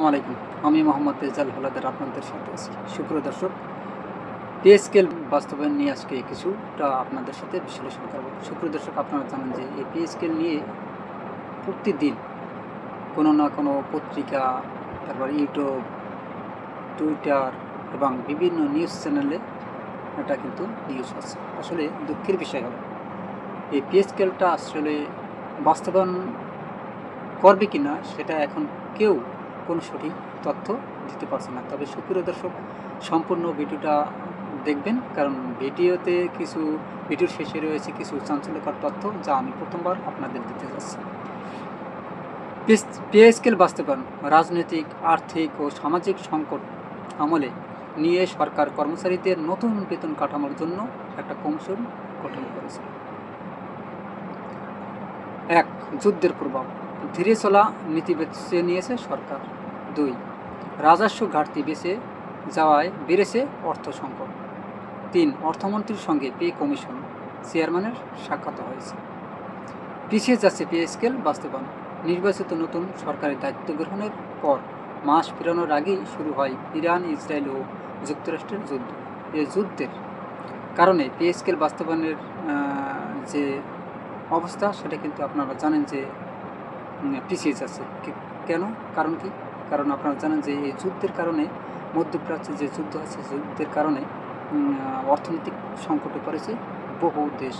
আসসালামাইকুম, আমি মোহাম্মদ রেজাল হলাদার আপনাদের সাথে আছি। সুপ্রিয় দর্শক, পে স্কেল বাস্তবায়ন নিয়ে আজকে কিছুটা আপনাদের সাথে বিশ্লেষণ করব। সুপ্রিয় দর্শক, আপনারা জানেন যে এই পে স্কেল নিয়ে প্রতিদিন কোনো না কোনো পত্রিকা, তারপর ইউটিউব, টুইটার এবং বিভিন্ন নিউজ চ্যানেলে এটা কিন্তু নিউজ আছে। আসলে দুঃখের বিষয় হলো এই পে স্কেলটা আসলে বাস্তবায়ন করবে কি না সেটা এখন কেউ কোনো সঠিক তথ্য দিতে পারছে না। তবে সুপ্রিয় দর্শক, সম্পূর্ণ ভিডিওটা দেখবেন, কারণ ভিডিওর শেষে রয়েছে কিছু চাঞ্চল্যকর তথ্য যা আমি প্রথমবার আপনাদের দিতে যাচ্ছি। পে স্কেল বাস্তবায়ন রাজনৈতিক, আর্থিক ও সামাজিক সংকট আমলে নিয়ে সরকার কর্মচারীদের নতুন বেতন কাঠামোর জন্য একটা কমিশন গঠন করেছে। 1. যুদ্ধের প্রভাব, ধীরে চলা নীতি বেছে নিয়েছে সরকার। 2. রাজস্ব ঘাটতি বেড়েছে অর্থ সংকট। 3. অর্থমন্ত্রীর সঙ্গে পে কমিশন চেয়ারম্যানের সাক্ষাৎ হয়েছে। পিছিয়ে যাচ্ছে পে স্কেল বাস্তবায়ন, নির্বাচিত নতুন সরকারের দায়িত্ব গ্রহণের পর মাস পেরানোর আগেই শুরু হয় ইরান, ইসরায়েল ও যুক্তরাষ্ট্রের যুদ্ধ। এই যুদ্ধের কারণে পে স্কেল বাস্তবায়নের যে অবস্থা সেটা কিন্তু আপনারা জানেন যে পিছিয়ে যাচ্ছে। কেন? কারণ কি? কারণ আপনারা জানেন যে এই যুদ্ধের কারণে মধ্যপ্রাচ্যে যে যুদ্ধ আছে, যুদ্ধের কারণে অর্থনৈতিক সংকটে পড়েছে বহু দেশ।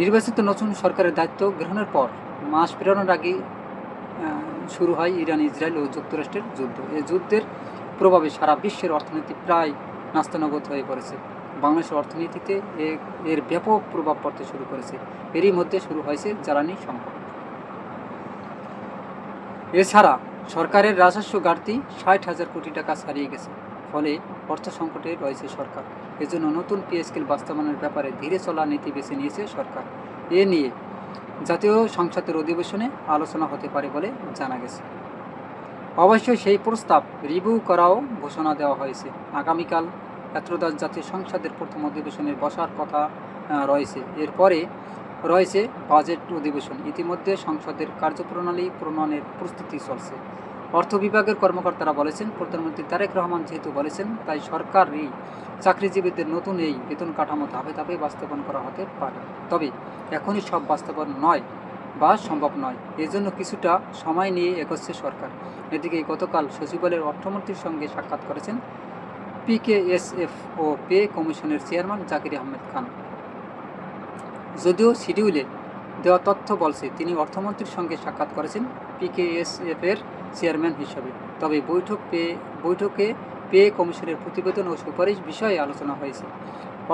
নির্বাচিত নতুন সরকারের দায়িত্ব গ্রহণের পর মাস পেরানোর আগেই শুরু হয় ইরান, ইসরায়েল ও যুক্তরাষ্ট্রের যুদ্ধ। এই যুদ্ধের প্রভাবে সারা বিশ্বের অর্থনীতি প্রায় নাস্তানাবুদ হয়ে পড়েছে। বাংলাদেশের অর্থনীতিতে এর ব্যাপক প্রভাব পড়তে শুরু করেছে। এরই মধ্যে শুরু হয়েছে জ্বালানি সংকট। এছাড়া সরকারের রাজস্ব ঘাটতি 60,000 কোটি টাকা ছাড়িয়ে গেছে। ফলে অর্থ সংকটে রয়েছে সরকার। এজন্য নতুন পে স্কেল বাস্তবায়নের ব্যাপারে ধীরে চলা নীতি বেছে নিয়েছে সরকার। এ নিয়ে জাতীয় সংসদের অধিবেশনে আলোচনা হতে পারে বলে জানা গেছে। অবশ্যই সেই প্রস্তাব রিভিউ করাও ঘোষণা দেওয়া হয়েছে। আগামীকাল ত্রয়োদশ জাতীয় সংসদের প্রথম অধিবেশনের বসার কথা রয়েছে। এরপরে রয়েছে বাজেট অধিবেশন। ইতিমধ্যে সংসদের কার্যপ্রণালী প্রণয়নের প্রস্তুতি চলছে। অর্থ বিভাগের কর্মকর্তারা বলেছেন, প্রধানমন্ত্রী তারেক রহমান যেহেতু বলেছেন, তাই সরকারি চাকরিজীবীদের নতুন এই বেতন কাঠামো ধাপে ধাপে বাস্তবায়ন করা হতে পারে। তবে এখনই সব বাস্তবায়ন নয় বা সম্ভব নয়, এজন্য কিছুটা সময় নিয়ে এগোচ্ছে সরকার। এদিকে গতকাল সচিবালয়ের অর্থমন্ত্রীর সঙ্গে সাক্ষাৎ করেছেন পিকেএসএফ ও পে কমিশনের চেয়ারম্যান জাকির আহমেদ খান। যদিও শিডিউলে দেওয়া তথ্য বলছে তিনি অর্থমন্ত্রীর সঙ্গে সাক্ষাৎ করেছেন পিকেএসএফের চেয়ারম্যান হিসেবে। তবে বৈঠকে পে কমিশনের প্রতিবেদন ও সুপারিশ বিষয়ে আলোচনা হয়েছে।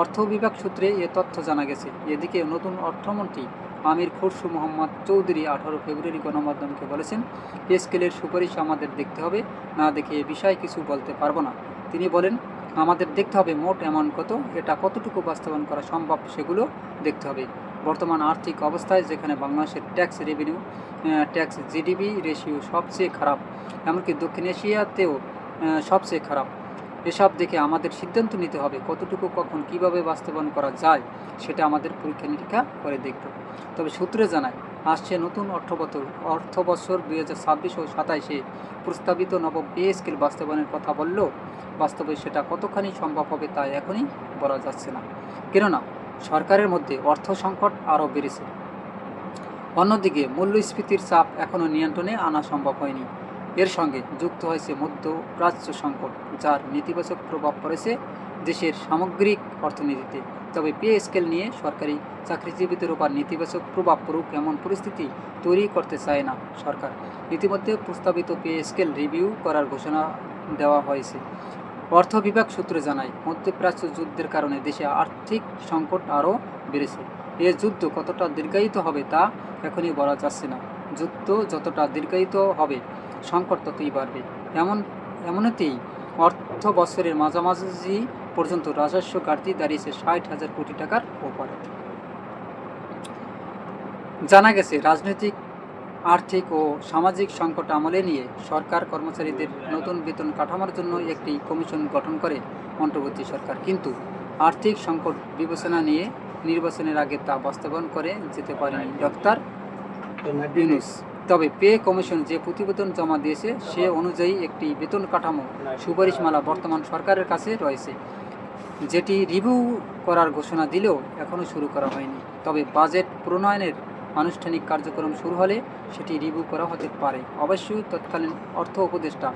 অর্থ বিভাগ সূত্রে এ তথ্য জানা গেছে। এদিকে নতুন অর্থমন্ত্রী আমির খুরশু মোহাম্মদ চৌধুরী 18 ফেব্রুয়ারি গণমাধ্যমকে বলেছেন, পে স্কেলের সুপারিশ আমাদের দেখতে হবে, না দেখে এ বিষয়ে কিছু বলতে পারবো না। তিনি বলেন, আমাদের দেখতে হবে মোট অ্যামাউন্ট কত, এটা কতটুকু বাস্তবায়ন করা সম্ভব সেগুলো দেখতে হবে। বর্তমান আর্থিক অবস্থায় যেখানে বাংলাদেশের ট্যাক্স জিডিপি রেশিও সবচেয়ে খারাপ, এমনকি দক্ষিণ এশিয়াতেও সবচেয়ে খারাপ, এসব দেখে আমাদের সিদ্ধান্ত নিতে হবে কতটুকু, কখন, কিভাবে বাস্তবায়ন করা যায় সেটা আমাদের পরীক্ষা নিরীক্ষা করে দেখব। তবে সূত্রে জানায়, আসছে নতুন অর্থবছর 2026 ও 27-এ প্রস্তাবিত নবম পে স্কেল বাস্তবায়নের কথা বললেও বাস্তবে সেটা কতখানি সম্ভব হবে তা এখনই বলা যাচ্ছে না, কেননা সরকারের মধ্যে অর্থ সংকট আরও বেড়েছে। অন্যদিকে মূল্যস্ফীতির চাপ এখনও নিয়ন্ত্রণে আনা সম্ভব হয়নি। এর সঙ্গে যুক্ত হয়েছে মধ্যপ্রাচ্য সংকট, যার নেতিবাচক প্রভাব পড়েছে দেশের সামগ্রিক অর্থনীতিতে। তবে পে স্কেল নিয়ে সরকারি চাকরিজীবীদের উপর নেতিবাচক প্রভাব পড়ুক এমন পরিস্থিতি তৈরি করতে চায় না সরকার। ইতিমধ্যে প্রস্তাবিত পে স্কেল রিভিউ করার ঘোষণা দেওয়া হয়েছে। অর্থ বিভাগ সূত্রে জানায়, মধ্যপ্রাচ্য যুদ্ধের কারণে দেশে আর্থিক সংকট আরও বেড়েছে। এ যুদ্ধ কতটা দীর্ঘায়িত হবে তা এখনই বলা যাচ্ছে না। যুদ্ধ যতটা দীর্ঘায়িত হবে, সংকট ততই বাড়বে। এমনিতেই অর্থ বছরের মাঝামাঝি পর্যন্ত রাজস্ব ঘাটতি দাঁড়িয়েছে 60,000 কোটি টাকার ওপরে। জানা গেছে, রাজনৈতিক, আর্থিক ও সামাজিক সংকট আমলে নিয়ে সরকার কর্মচারীদের নতুন বেতন কাঠামোর জন্য একটি কমিশন গঠন করে অন্তর্বর্তী সরকার। কিন্তু আর্থিক সংকট বিবেচনা নিয়ে নির্বাচনের আগে তা বাস্তবায়ন করে যেতে পারেনি ডক্টর ইউনূস। তবে পে কমিশন যে প্রতিবেদন জমা দিয়েছে সে অনুযায়ী একটি বেতন কাঠামো সুপারিশমালা বর্তমান সরকারের কাছে রয়েছে, যেটি রিভিউ করার ঘোষণা দিলেও এখনও শুরু করা হয়নি। তবে বাজেট প্রণয়নের আনুষ্ঠানিক কার্যক্রম শুরু হলে সেটি রিভিউ করা হতে পারে। অবশ্যই তৎকালীন অর্থ উপদেষ্টা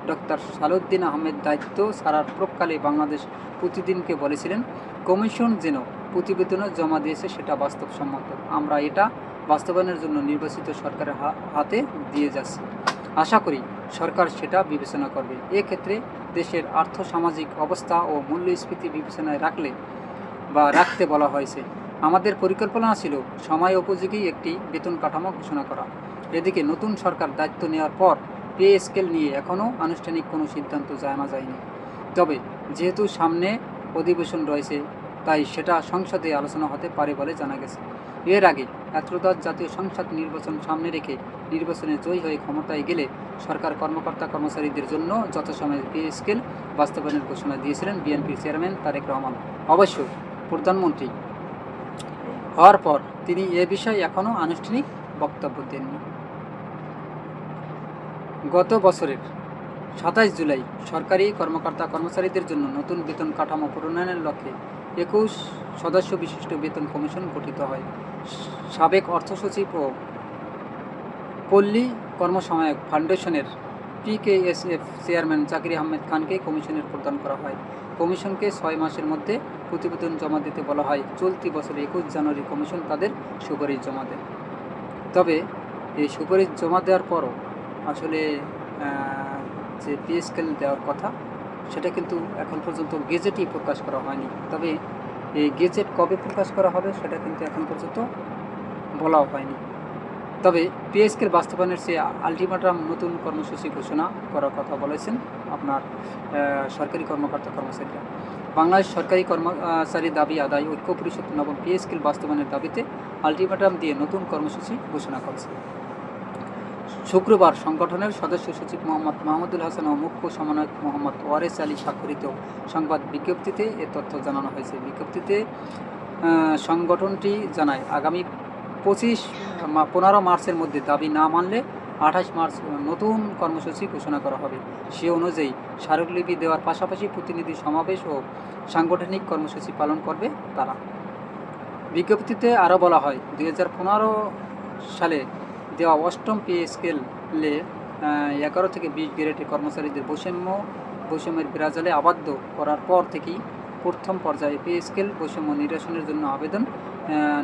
ডক্টর সালাউদ্দিন আহমেদ দায়িত্ব ছাড়ার প্রকালে বাংলাদেশ প্রতিদিনকে বলেছিলেন, কমিশন যেন প্রতিবেদন জমা দিয়েছে সেটা বাস্তবসম্মত। আমরা এটা বাস্তবায়নের জন্য নির্বাচিত সরকারের হাতে দিয়ে যাচ্ছি। আশা করি সরকার সেটা বিবেচনা করবে। এক্ষেত্রে দেশের আর্থসামাজিক অবস্থা ও মূল্যস্ফীতি বিবেচনায় রাখতে বলা হয়েছে। আমাদের পরিকল্পনা ছিল সময় উপযোগী একটি বেতন কাঠামো ঘোষণা করা। এদিকে নতুন সরকার দায়িত্ব নেওয়ার পর পে স্কেল নিয়ে এখনও আনুষ্ঠানিক কোনো সিদ্ধান্ত জানা যায়নি। তবে যেহেতু সামনে অধিবেশন রয়েছে, তাই সেটা সংসদে আলোচনা হতে পারে বলে জানা গেছে। এর আগে ত্রয়োদশ জাতীয় সংসদ নির্বাচন সামনে রেখে নির্বাচনে জয়ী হয়ে ক্ষমতায় গেলে সরকার কর্মকর্তা কর্মচারীদের জন্য যথাসময়ে পে স্কেল বাস্তবায়নের ঘোষণা দিয়েছিলেন বিএনপির চেয়ারম্যান তারেক রহমান। অবশ্য প্রধানমন্ত্রী হওয়ার পর তিনি এ বিষয়ে এখনও আনুষ্ঠানিক বক্তব্য দেননি। গত বছরের 27 জুলাই সরকারি কর্মকর্তা কর্মচারীদের জন্য নতুন বেতন কাঠামো প্রণয়নের লক্ষ্যে 21 সদস্য বিশিষ্ট বেতন কমিশন গঠিত হয়। সাবেক অর্থসচিব ও পল্লী কর্মসহায়ক ফাউন্ডেশনের PKSF চেয়ারম্যান জাকির আহমেদ খানকে কমিশনের প্রদান করা হয়। কমিশনকে 6 মাসের মধ্যে প্রতিবেদন জমা দিতে বলা হয়। চলতি বছরের 21 জানুয়ারি কমিশন তাদের সুপারিশ জমা দেয়। তবে এই সুপারিশ জমা দেওয়ার পরও আসলে যে পে স্কেল দেওয়ার কথা সেটা কিন্তু এখন পর্যন্ত গেজেটই প্রকাশ করা হয়নি। তবে এই গেজেট কবে প্রকাশ করা হবে সেটা কিন্তু এখন পর্যন্ত বলাও হয়নি। তবে পে স্কেল বাস্তবায়নের চেয়ে আলটিমেটাম নতুন কর্মসূচি ঘোষণা করার কথা বলেছেন আপনার সরকারি কর্মকর্তা কর্মচারীরা। বাংলাদেশ সরকারি কর্মচারী দাবি আদায় ঐক্য পরিষদ নবম পে স্কেল বাস্তবায়নের দাবিতে আলটিমেটাম দিয়ে নতুন কর্মসূচি ঘোষণা করেছে। শুক্রবার সংগঠনের সদস্য সচিব মোহাম্মদ মাহমুদুল হাসান ও মুখ্য সমন্বয়ক মোহাম্মদ ওয়ারেস আলী স্বাক্ষরিত সংবাদ বিজ্ঞপ্তিতে এ তথ্য জানানো হয়েছে। বিজ্ঞপ্তিতে সংগঠনটি জানায়, আগামী 15 মার্চের মধ্যে দাবি না মানলে 28 মার্চ নতুন কর্মসূচি ঘোষণা করা হবে। সে অনুযায়ী স্মারকলিপি দেওয়ার পাশাপাশি প্রতিনিধি সমাবেশ ও সাংগঠনিক কর্মসূচি পালন করবে তারা। বিজ্ঞপ্তিতে আরও বলা হয়, 2015 সালে দেওয়া অষ্টম পে স্কেলে 11 থেকে 20 গ্রেডের কর্মচারীদের বৈষম্যের বিরাজালে আবদ্ধ করার পর থেকেই প্রথম পর্যায়ে পে স্কেল বৈষম্য নিরসনের জন্য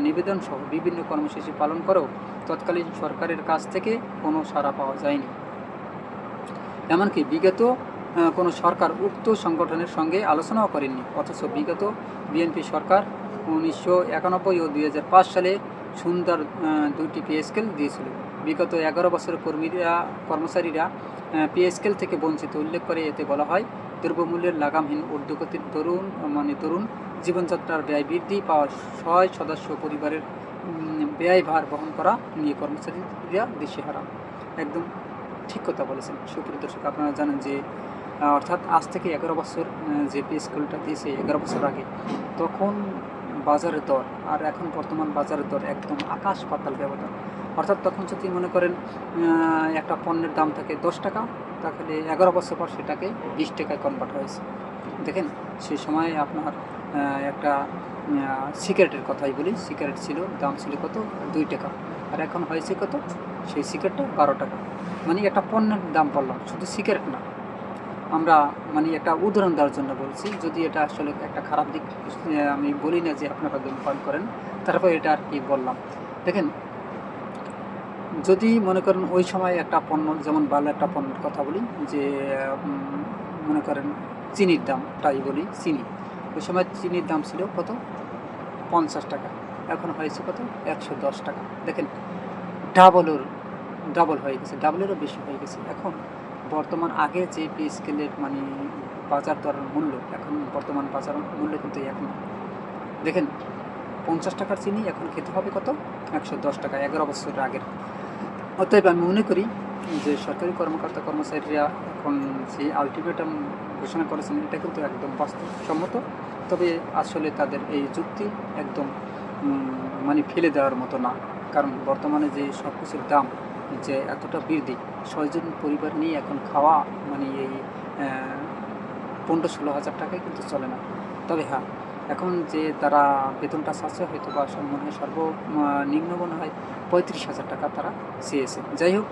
নিবেদন সহ বিভিন্ন কর্মসূচি পালন করেও তৎকালীন সরকারের কাছ থেকে কোনো সাড়া পাওয়া যায়নি। এমনকি বিগত কোনো সরকার উক্ত সংগঠনের সঙ্গে আলোচনাও করেননি। অথচ বিগত বিএনপি সরকার 1991 ও 2005 সালে সুন্দর 2টি পে স্কেল দিয়েছিল। বিগত 11 বছর কর্মচারীরা পে স্কেল থেকে বঞ্চিত উল্লেখ করে এতে বলা হয়, দ্রব্যমূল্যের লাগামহীন ঊর্ধ্বগতির তরুণ জীবনযাত্রার ব্যয় বৃদ্ধি পাওয়ার 6 সদস্য পরিবারের ব্যয়ভার বহন করা নিয়ে কর্মচারীরা দিশেহারা। একদম ঠিক কথা বলেছেন সুপ্রিয় দর্শক। আপনারা জানেন যে অর্থাৎ আজ থেকে 11 বছর যে পে স্কেলটা দিয়েছে 11 বছর আগে, তখন বাজারের দর আর এখন বর্তমান বাজারের দর একদম আকাশ পাতাল ব্যবধান। অর্থাৎ তখন যদি মনে করেন একটা পণ্যের দাম থাকে 10 টাকা, তাহলে 11 বছর পর সেটাকে 20 টাকায় কনভার্ট হয়েছে। দেখেন সেই সময় আপনার একটা সিগারেটের কথাই বলি, সিগারেট দাম ছিল কত, 2 টাকা, আর এখন হয়েছে কত, সেই সিগারেটটা 12 টাকা। মানে একটা পণ্যের দাম বললাম, শুধু সিগারেট না, আমরা মানে একটা উদাহরণ দেওয়ার জন্য বলছি। যদি এটা আসলে একটা খারাপ দিক আমি বলি না যে আপনারা ধূমপান করেন, তারপর এটা আর কি বললাম। দেখেন, যদি মনে করেন ওই সময় একটা পণ্য, যেমন ভালো একটা পণ্যের কথা বলি, যে মনে করেন চিনির দামটাই বলি, চিনি ওই সময় চিনির দাম ছিল কত, 50 টাকা, এখন হয়েছে কত, 110 টাকা। দেখেন ডাবল হয়ে গেছে, ডাবলেরও বেশি হয়ে গেছে। এখন বর্তমান আগে যে পে স্কেলের মানে বাজার দরের মূল্য, এখন বর্তমান বাজার মূল্য কিন্তু এখন দেখেন 50 টাকার চিনি এখন খেতে হবে কত, 110 টাকা, 11 বছর আগের। অতএব আমি মনে করি যে সরকারি কর্মকর্তা কর্মচারীরা এখন যে আলটিমেটাম ঘোষণা করেছেন এটা কিন্তু একদম বাস্তবসম্মত। তবে আসলে তাদের এই যুক্তি একদম মানে ফেলে দেওয়ার মতো না, কারণ বর্তমানে যে সব কিছুর দাম, যে এতটা বৃদ্ধি, 6 জন পরিবার নিয়ে এখন খাওয়া মানে এই 15-16 হাজার টাকায় কিন্তু চলে না। তবে হ্যাঁ, এখন যে তারা বেতনটা চাচ্ছে হয়তো বা মনে হয় নিম্ন মনে হয় 35,000 টাকা তারা চেয়েছে। যাই হোক,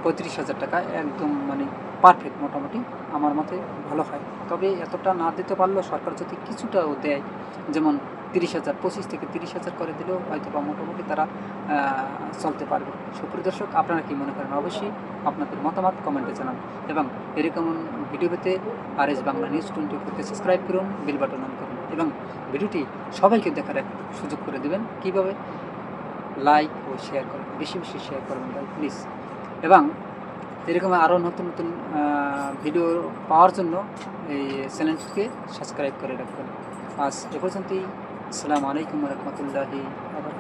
35,000 টাকা একদম মানে পারফেক্ট, মোটামুটি আমার মতে ভালো হয়। তবে এতটা না দিতে পারলেও সরকার যদি কিছুটাও দেয়, যেমন 30,000, 25 থেকে 30,000 করে দিলেও হয়তো বা মোটামুটি তারা চলতে পারবে। সুপ্রিয় দর্শক, আপনারা কি মনে করেন? অবশ্যই আপনাদের মতামত কমেন্টে জানান এবং এরকম ভিডিও পেতে RS বাংলা নিউজ 24-কে সাবস্ক্রাইব করুন, বেল বাটন অন করুন এবং ভিডিওটি সবাইকে দেখার এক সুযোগ করে দেবেন। কীভাবে? লাইক ও শেয়ার করবেন, বেশি বেশি শেয়ার করবেন ভাই প্লিজ। এবং এরকম আরও নতুন নতুন ভিডিও পাওয়ার জন্য এই চ্যানেলটিকে সাবস্ক্রাইব করে রাখবেন। আজ এ পর্যন্তই। আসসালামু আলাইকুম ওয়া রাহমাতুল্লাহি ওয়া বারাকাতুহু।